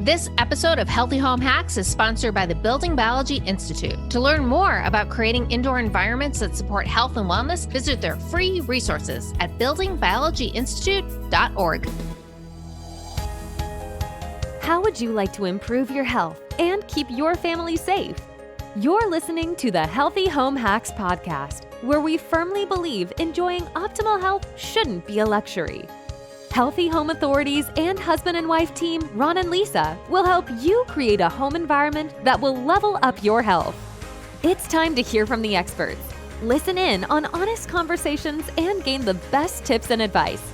This episode of Healthy Home Hacks is sponsored by the Building Biology Institute. To learn more about creating indoor environments that support health and wellness, visit their free resources at buildingbiologyinstitute.org. How would you like to improve your health and keep your family safe? You're listening to the Healthy Home Hacks podcast, where we firmly believe enjoying optimal health shouldn't be a luxury. Healthy Home Authorities and husband and wife team Ron and Lisa will help you create a home environment that will level up your health. It's time to hear from the experts. Listen in on honest conversations and gain the best tips and advice.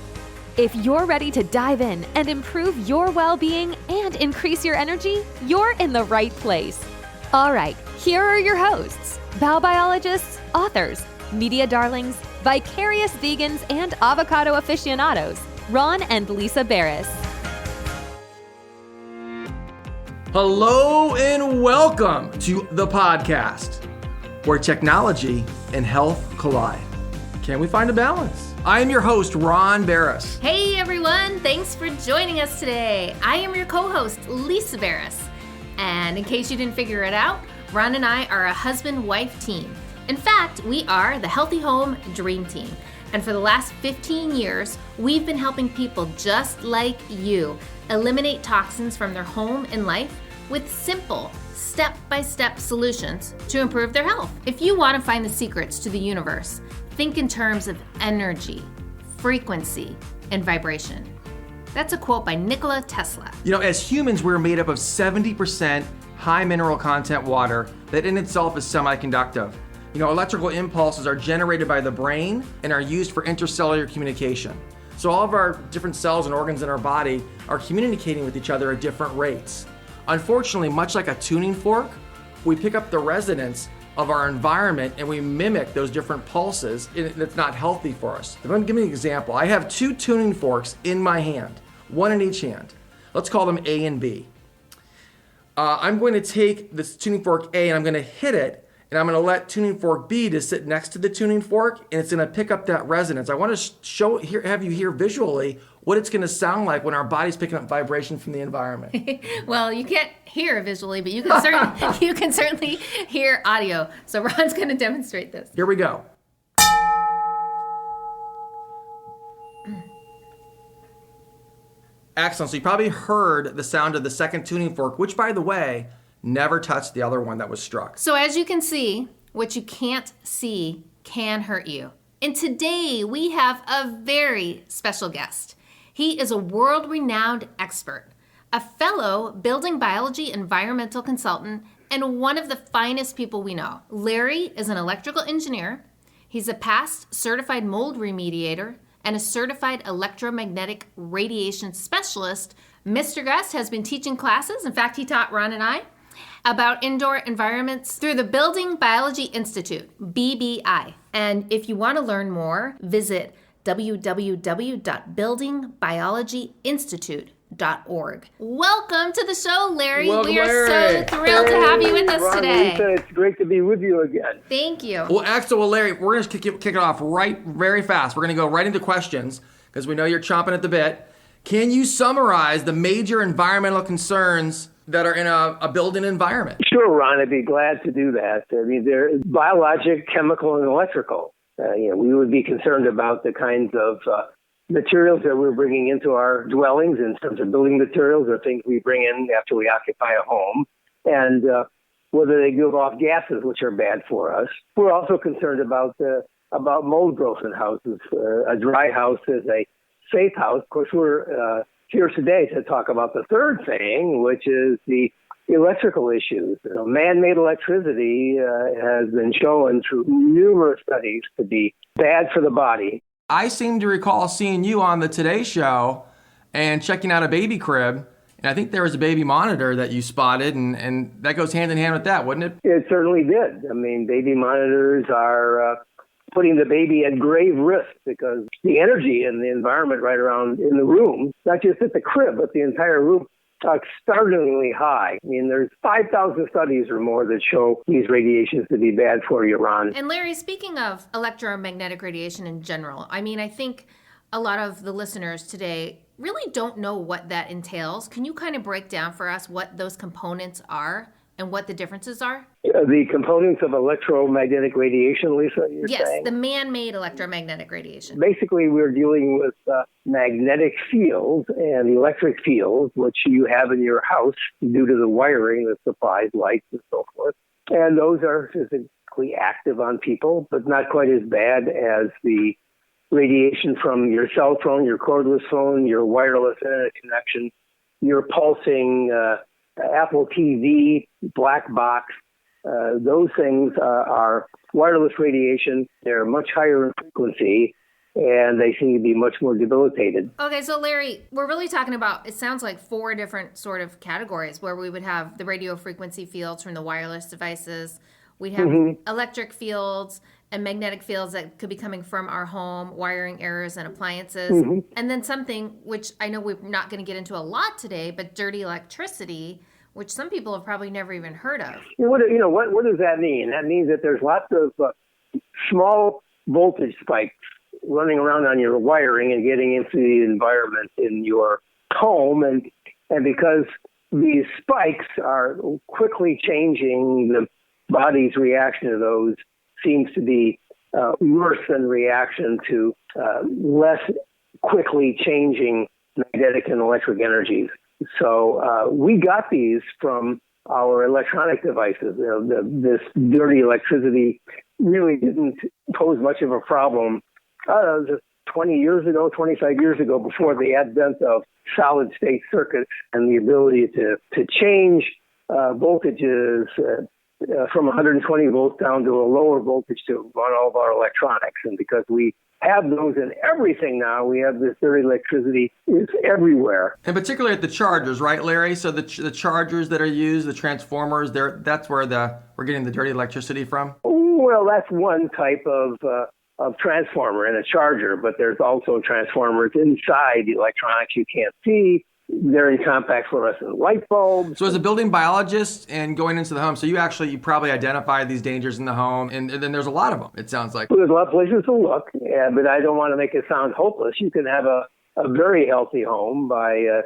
If you're ready to dive in and improve your well-being and increase your energy, you're in the right place. All right, here are your hosts, biobiologists, authors, media darlings, vicarious vegans, and avocado aficionados, Ron and Lisa Barris. Hello and welcome to the podcast where technology and health collide. Can we find a balance? I am your host, Ron Barris. Hey everyone, thanks for joining us today. I am your co-host, Lisa Barris. And in case you didn't figure it out, Ron and I are a husband-wife team. In fact, we are the Healthy Home Dream Team. And for the last 15 years, we've been helping people just like you eliminate toxins from their home and life with simple, step-by-step solutions to improve their health. If you want to find the secrets to the universe, think in terms of energy, frequency, and vibration. That's a quote by Nikola Tesla. You know, as humans, we're made up of 70% high mineral content water that in itself is semiconductive. You know, electrical impulses are generated by the brain and are used for intercellular communication. So all of our different cells and organs in our body are communicating with each other at different rates. Unfortunately, much like a tuning fork, we pick up the resonance of our environment and we mimic those different pulses, and it's not healthy for us. I'm going to give you an example. I have two tuning forks in my hand, one in each hand. Let's call them A and B. I'm going to take this tuning fork A and I'm going to hit it, and I'm going to let tuning fork B to sit next to the tuning fork, and it's going to pick up that resonance. I want to have you hear visually what it's going to sound like when our body's picking up vibration from the environment. Well, you can't hear visually, but you can certainly hear audio. So Ron's going to demonstrate this. Here we go. Excellent. So you probably heard the sound of the second tuning fork, which, by the way, never touched the other one that was struck. So as you can see, what you can't see can hurt you. And today we have a very special guest. He is a world-renowned expert, a fellow building biology environmental consultant, and one of the finest people we know. Larry is an electrical engineer. He's a past certified mold remediator and a certified electromagnetic radiation specialist. Mr. Gust has been teaching classes. In fact, he taught Ron and I about indoor environments through the Building Biology Institute, BBI. And if you want to learn more, visit www.buildingbiologyinstitute.org. Welcome to the show, Larry. Welcome, we are Larry. so thrilled to have you with us Ron, today. Lisa, it's great to be with you again. Thank you. Well, excellent. Well, Larry, we're going to kick it off very fast. We're going to go right into questions because we know you're chomping at the bit. Can you summarize the major environmental concerns that are in a building environment? Sure, Ron, I'd be glad to do that. I mean, they're biologic, chemical, and electrical. We would be concerned about the kinds of materials that we're bringing into our dwellings in terms of building materials or things we bring in after we occupy a home, and whether they give off gases, which are bad for us. We're also concerned about mold growth in houses. A dry house is a safe house. Of course, we're here today to talk about the third thing, which is the electrical issues. Man-made electricity has been shown through numerous studies to be bad for the body. I seem to recall seeing you on the Today Show and checking out a baby crib, and I think there was a baby monitor that you spotted, and that goes hand in hand with that, wouldn't it? It certainly did. I mean, baby monitors are putting the baby at grave risk because the energy in the environment right around in the room, not just at the crib, but the entire room, startlingly high. I mean, there's 5,000 studies or more that show these radiations to be bad for you, Ron. And Larry, speaking of electromagnetic radiation in general, I mean, I think a lot of the listeners today really don't know what that entails. Can you kind of break down for us what those components are and what the differences are? The components of electromagnetic radiation, Lisa, you're Yes, saying? the man-made electromagnetic radiation. Basically, we're dealing with magnetic fields and electric fields, which you have in your house due to the wiring that supplies lights and so forth. And those are physically active on people, but not quite as bad as the radiation from your cell phone, your cordless phone, your wireless internet connection, your pulsing Apple TV, black box. Those things are wireless radiation. They're much higher in frequency, and they seem to be much more debilitated. Okay, so Larry, we're really talking about, it sounds like 4 different sort of categories where we would have the radio frequency fields from the wireless devices. We'd have electric fields and magnetic fields that could be coming from our home, wiring errors and appliances. And then something which I know we're not going to get into a lot today, but dirty electricity, which some people have probably never even heard of. What does that mean? That means that there's lots of small voltage spikes running around on your wiring and getting into the environment in your home. And because these spikes are quickly changing, the body's reaction to those seems to be worse than reaction to less quickly changing magnetic and electric energies. So we got these from our electronic devices. This dirty electricity really didn't pose much of a problem just 20 years ago, 25 years ago, before the advent of solid-state circuits and the ability to change voltages from 120 volts down to a lower voltage to run all of our electronics. And because we have those in everything now, we have this dirty electricity is everywhere. And particularly at the chargers, right, Larry? So the chargers that are used, the transformers, that's where we're getting the dirty electricity from? Well, that's one type of transformer in a charger, but there's also transformers inside the electronics you can't see. They're in compact fluorescent light bulbs. So as a building biologist and going into the home, so you probably identify these dangers in the home, and then there's a lot of them, it sounds like. Well, there's a lot of places to look, but I don't want to make it sound hopeless. You can have a very healthy home by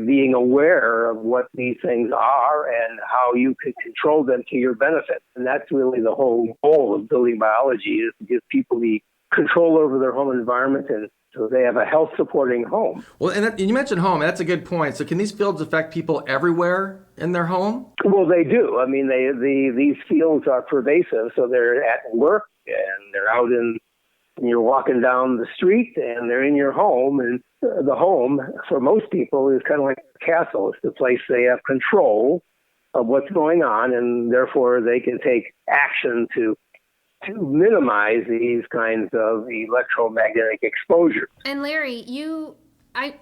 being aware of what these things are and how you can control them to your benefit. And that's really the whole goal of building biology, is to give people the control over their home environment, and so they have a health-supporting home. Well, and you mentioned home, and that's a good point. So can these fields affect people everywhere in their home? Well, they do. I mean, these fields are pervasive, so they're at work, and they're out and you're walking down the street, and they're in your home. And the home, for most people, is kind of like a castle. It's the place they have control of what's going on, and therefore they can take action to minimize these kinds of electromagnetic exposure. And Larry,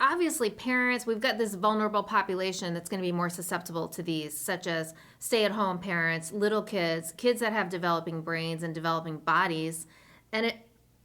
obviously parents, we've got this vulnerable population that's going to be more susceptible to these, such as stay-at-home parents, little kids that have developing brains and developing bodies. And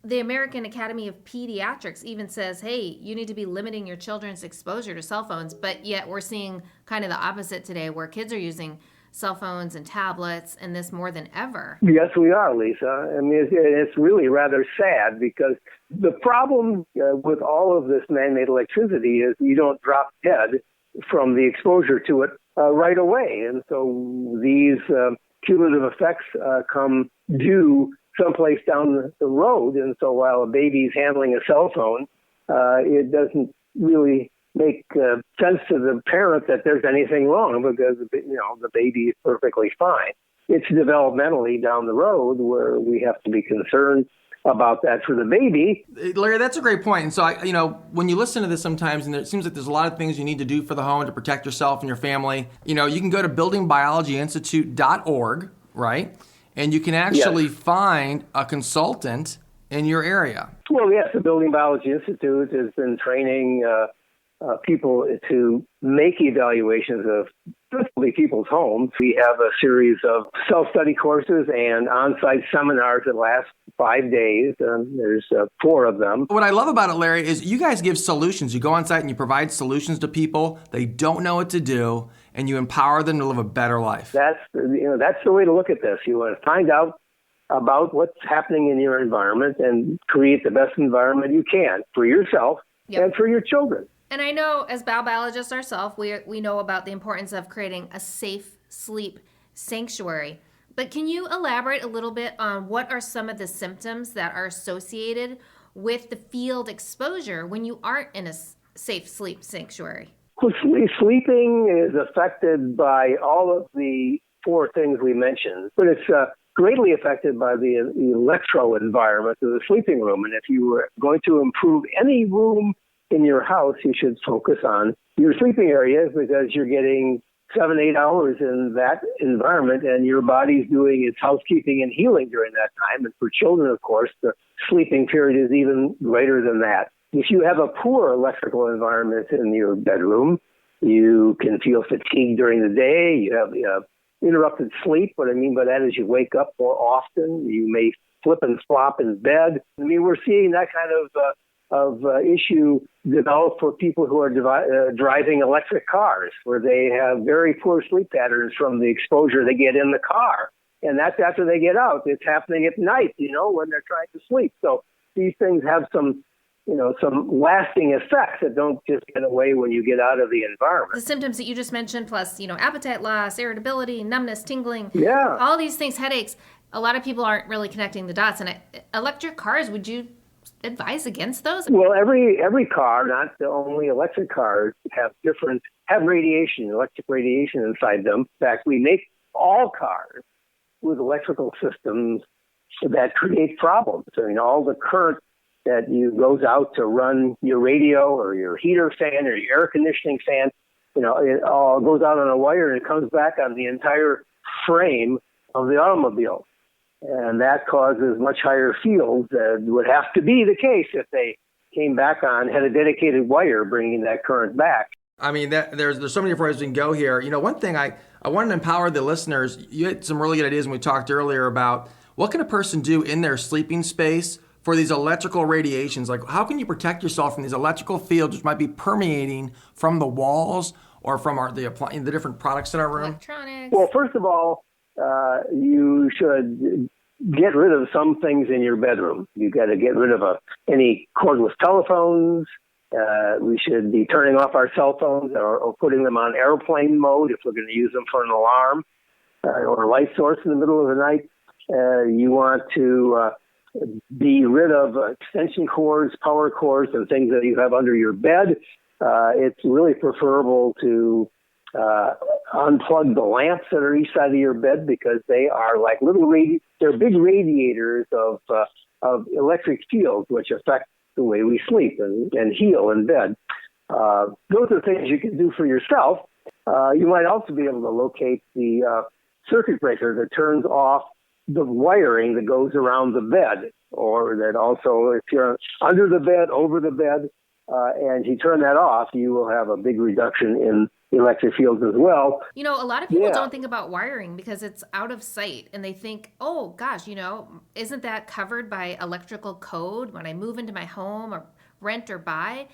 the American Academy of Pediatrics even says, hey, you need to be limiting your children's exposure to cell phones. But yet we're seeing kind of the opposite today, where kids are using cell phones and tablets and this more than ever. Yes, we are, Lisa. I mean, it's really rather sad, because the problem with all of this man-made electricity is you don't drop dead from the exposure to it right away. And so these cumulative effects come due someplace down the road. And so while a baby's handling a cell phone, it doesn't really make sense to the parent that there's anything wrong, because the baby is perfectly fine. It's developmentally down the road where we have to be concerned about that for the baby. Larry, that's a great point. And so, when you listen to this sometimes, and it seems like there's a lot of things you need to do for the home to protect yourself and your family. You can go to buildingbiologyinstitute.org, right? And you can actually find a consultant in your area. Well, yes, the Building Biology Institute has been training people to make evaluations of principally people's homes. We have a series of self-study courses and on-site seminars that last 5 days. There's 4 of them. What I love about it, Larry, is you guys give solutions. You go on site and you provide solutions to people. They don't know what to do, and you empower them to live a better life. That's the way to look at this. You want to find out about what's happening in your environment and create the best environment you can for yourself and for your children. And I know as biologists ourselves, we know about the importance of creating a safe sleep sanctuary. But can you elaborate a little bit on what are some of the symptoms that are associated with the field exposure when you aren't in a safe sleep sanctuary? Well, sleeping is affected by all of the four things we mentioned, but it's greatly affected by the electro environment of the sleeping room. And if you were going to improve any room in your house, you should focus on your sleeping areas because you're getting 7-8 hours in that environment and your body's doing its housekeeping and healing during that time. And for children, of course, the sleeping period is even greater than that. If you have a poor electrical environment in your bedroom, you can feel fatigued during the day. You have interrupted sleep. What I mean by that is you wake up more often. You may flip and flop in bed. I mean, we're seeing that kind of issue develop for people who are driving electric cars, where they have very poor sleep patterns from the exposure they get in the car. And that's after they get out. It's happening at night, when they're trying to sleep. So these things have some lasting effects that don't just get away when you get out of the environment. The symptoms that you just mentioned, plus, appetite loss, irritability, numbness, tingling, all these things, headaches. A lot of people aren't really connecting the dots. And electric cars, would you advise against those? Well, every car, not only electric cars, have radiation, electric radiation inside them. In fact, we make all cars with electrical systems that create problems. All the current that goes out to run your radio or your heater fan or your air conditioning fan, it all goes out on a wire and it comes back on the entire frame of the automobile. And that causes much higher fields that would have to be the case if they came back on, had a dedicated wire bringing that current back. I mean, there's so many different ways we can go here. One thing I wanted to empower the listeners. You had some really good ideas when we talked earlier about what can a person do in their sleeping space for these electrical radiations. Like, how can you protect yourself from these electrical fields which might be permeating from the walls or from the different products in our room? Electronics. Well, first of all, you should get rid of some things in your bedroom. You got to get rid of any cordless telephones. We should be turning off our cell phones or putting them on airplane mode if we're going to use them for an alarm or a light source in the middle of the night. You want to be rid of extension cords, power cords, and things that you have under your bed. It's really preferable to unplug the lamps that are each side of your bed because they are like they're big radiators of electric fields which affect the way we sleep and heal in bed. Those are things you can do for yourself. You might also be able to locate the circuit breaker that turns off the wiring that goes around the bed, or that also, if you're under the bed, over the bed, and you turn that off, you will have a big reduction in electric fields as well. A lot of people don't think about wiring because it's out of sight, and they think, oh gosh, isn't that covered by electrical code when I move into my home or rent or buy?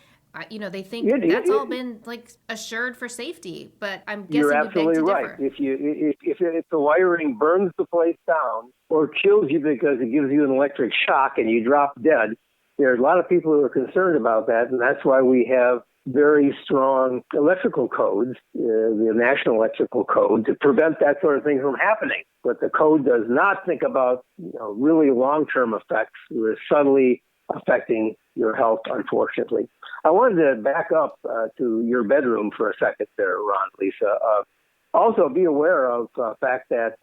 They think that's all been assured for safety, but I'm guessing you're absolutely right. If the wiring burns the place down or kills you because it gives you an electric shock and you drop dead, there's a lot of people who are concerned about that, and that's why we have very strong electrical codes, the National Electrical Code, to prevent that sort of thing from happening. But the code does not think about really long-term effects that are subtly affecting your health, unfortunately. I wanted to back up to your bedroom for a second there, Ron, Lisa. Also, be aware of the fact that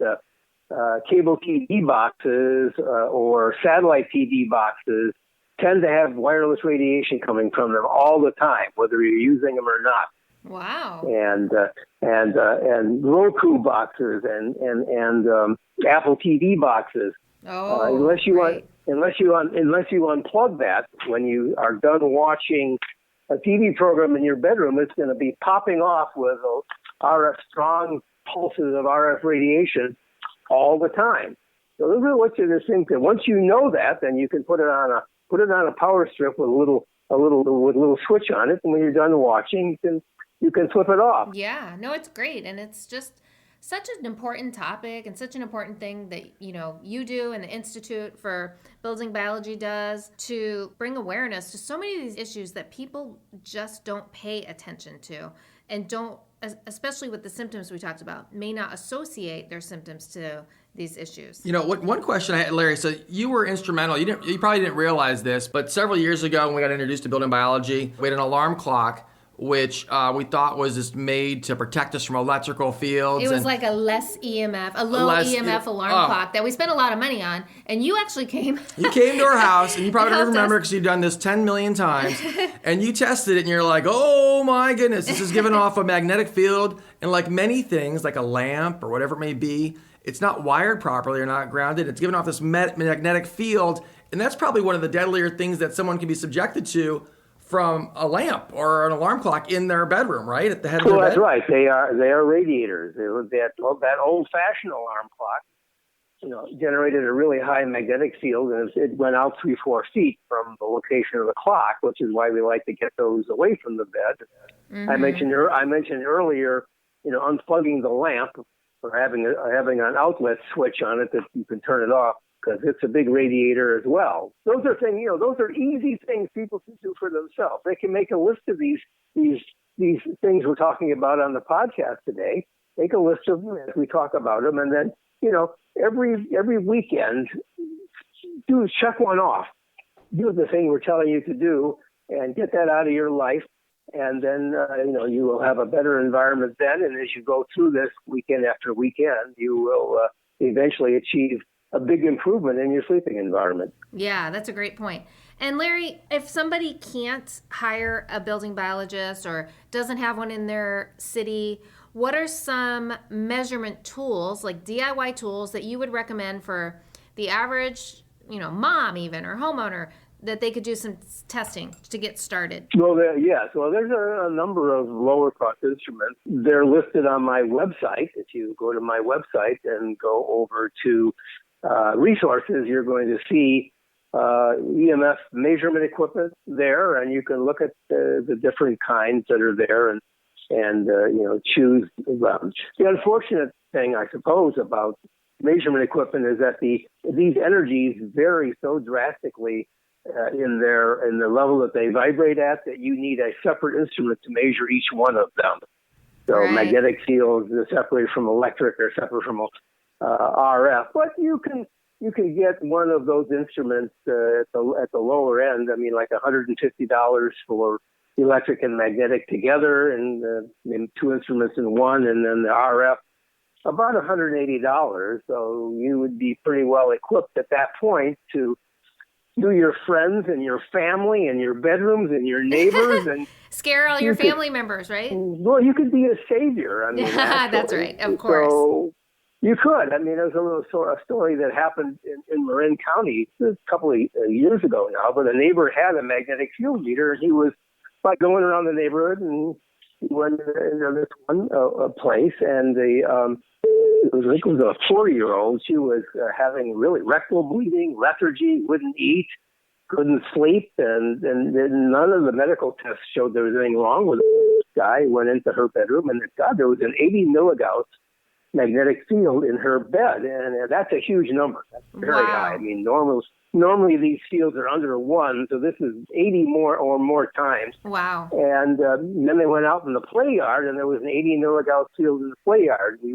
cable TV boxes or satellite TV boxes tend to have wireless radiation coming from them all the time, whether you're using them or not. Wow. And Roku boxes and Apple TV boxes. Unless you unplug that when you are done watching a TV program in your bedroom, it's going to be popping off with strong pulses of RF radiation all the time. So those are what you're thinking. Once you know that, then you can put it on a power strip with a little switch on it, and when you're done watching, you can flip it off. Yeah, no, it's great, and it's just such an important topic and such an important thing that, you do and the Institute for Building Biology does to bring awareness to so many of these issues that people just don't pay attention to and don't, especially with the symptoms we talked about, may not associate their symptoms to these issues. One question I had, Larry, so you were instrumental. You probably didn't realize this, but several years ago when we got introduced to building biology, we had an alarm clock which we thought was just made to protect us from electrical fields. It was like a low EMF alarm clock that we spent a lot of money on. And you actually came. You came to our house, and you probably don't remember because you've done this 10 million times. And you tested it, and you're like, oh my goodness, this is giving off a magnetic field. And like many things, like a lamp or whatever it may be, it's not wired properly or not grounded. It's giving off this magnetic field. And that's probably one of the deadlier things that someone can be subjected to from a lamp or an alarm clock in their bedroom, right? At the head of their bed? That's right. They are radiators. That old-fashioned alarm clock, generated a really high magnetic field, and it went out 3-4 feet from the location of the clock, which is why we like to get those away from the bed. Mm-hmm. I mentioned earlier, unplugging the lamp or having an outlet switch on it that you can turn it off, because it's a big radiator as well. Those are things, those are easy things people can do for themselves. They can make a list of these things we're talking about on the podcast today. Make a list of them as we talk about them, and then, every weekend, check one off. Do the thing we're telling you to do, and get that out of your life. And then, you will have a better environment then. And as you go through this weekend after weekend, you will eventually achieve a big improvement in your sleeping environment. Yeah, that's a great point. And Larry, if somebody can't hire a building biologist or doesn't have one in their city, what are some measurement tools, like DIY tools, that you would recommend for the average, mom even, or homeowner, that they could do some testing to get started? Well, there's a number of lower cost instruments. They're listed on my website. If you go to my website and go over to resources, you're going to see EMF measurement equipment there, and you can look at the different kinds that are there and choose. The unfortunate thing, I suppose, about measurement equipment is that these energies vary so drastically in the level that they vibrate at, that you need a separate instrument to measure each one of them. So right. Magnetic fields are separated from electric or separate from RF, but you can get one of those instruments at the lower end. I mean, like $150 for electric and magnetic together, and two instruments in one, and then the RF about $180. So you would be pretty well equipped at that point to do your friends and your family and your bedrooms and your neighbors and scare all your family members, right? Well, you could be a savior. I mean, that's right, of course. So you could. I mean, there's a story that happened in Marin County a couple of years ago now, but a neighbor had a magnetic field meter, and he was going around the neighborhood, and he went into this one place, and it was a 4-year-old. She was having really rectal bleeding, lethargy, wouldn't eat, couldn't sleep, and none of the medical tests showed there was anything wrong with it. This guy went into her bedroom, and there was an 80 milligauss magnetic field in her bed, and that's a huge number. That's very high. I mean, normally these fields are under 1, so this is 80 more times. Wow. And then they went out in the play yard, and there was an 80 milligauss field in the play yard. It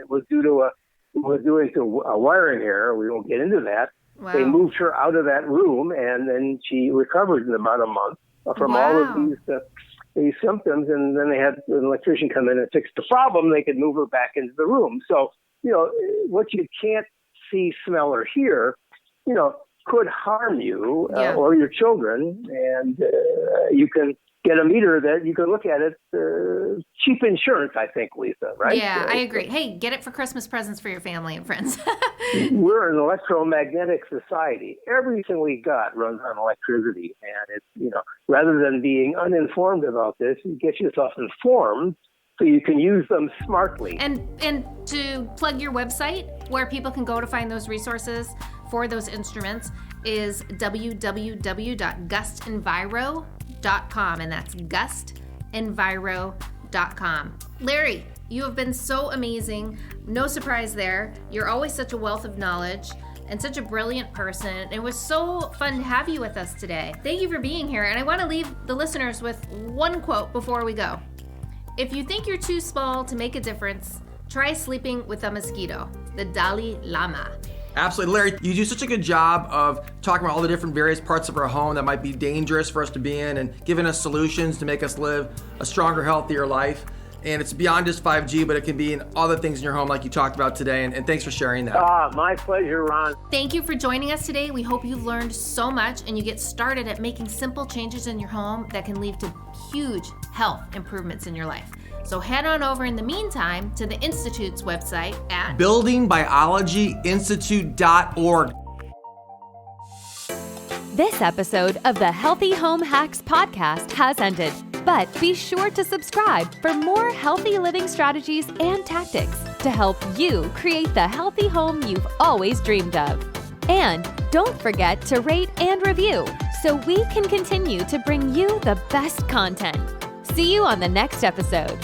was due to a wiring error. We won't get into that. Wow. They moved her out of that room, and then she recovered in about a month from all of these symptoms, and then they had an electrician come in and fix the problem. They could move her back into the room. So, what you can't see, smell, or hear, could harm you or your children, and you can get a meter that you can look at it. Cheap insurance, I think, Lisa, right? Yeah, I agree. Hey, get it for Christmas presents for your family and friends. We're an electromagnetic society. Everything we got runs on electricity, and it's, rather than being uninformed about this, you get yourself informed so you can use them smartly. And to plug your website, where people can go to find those resources for those instruments, is www.gustenviro.com, and that's gustenviro.com. Larry, You have been so amazing. No surprise there. You're always such a wealth of knowledge and such a brilliant person. It was so fun to have you with us today. Thank you for being here. And I want to leave the listeners with one quote before we go. If you think you're too small to make a difference, try sleeping with a mosquito. The Dalai Lama. Absolutely. Larry, you do such a good job of talking about all the different various parts of our home that might be dangerous for us to be in and giving us solutions to make us live a stronger, healthier life. And it's beyond just 5G, but it can be in other things in your home like you talked about today. And thanks for sharing that. My pleasure, Ron. Thank you for joining us today. We hope you've learned so much and you get started at making simple changes in your home that can lead to huge health improvements in your life. So head on over in the meantime to the Institute's website at buildingbiologyinstitute.org. This episode of the Healthy Home Hacks podcast has ended, but be sure to subscribe for more healthy living strategies and tactics to help you create the healthy home you've always dreamed of. And don't forget to rate and review so we can continue to bring you the best content. See you on the next episode.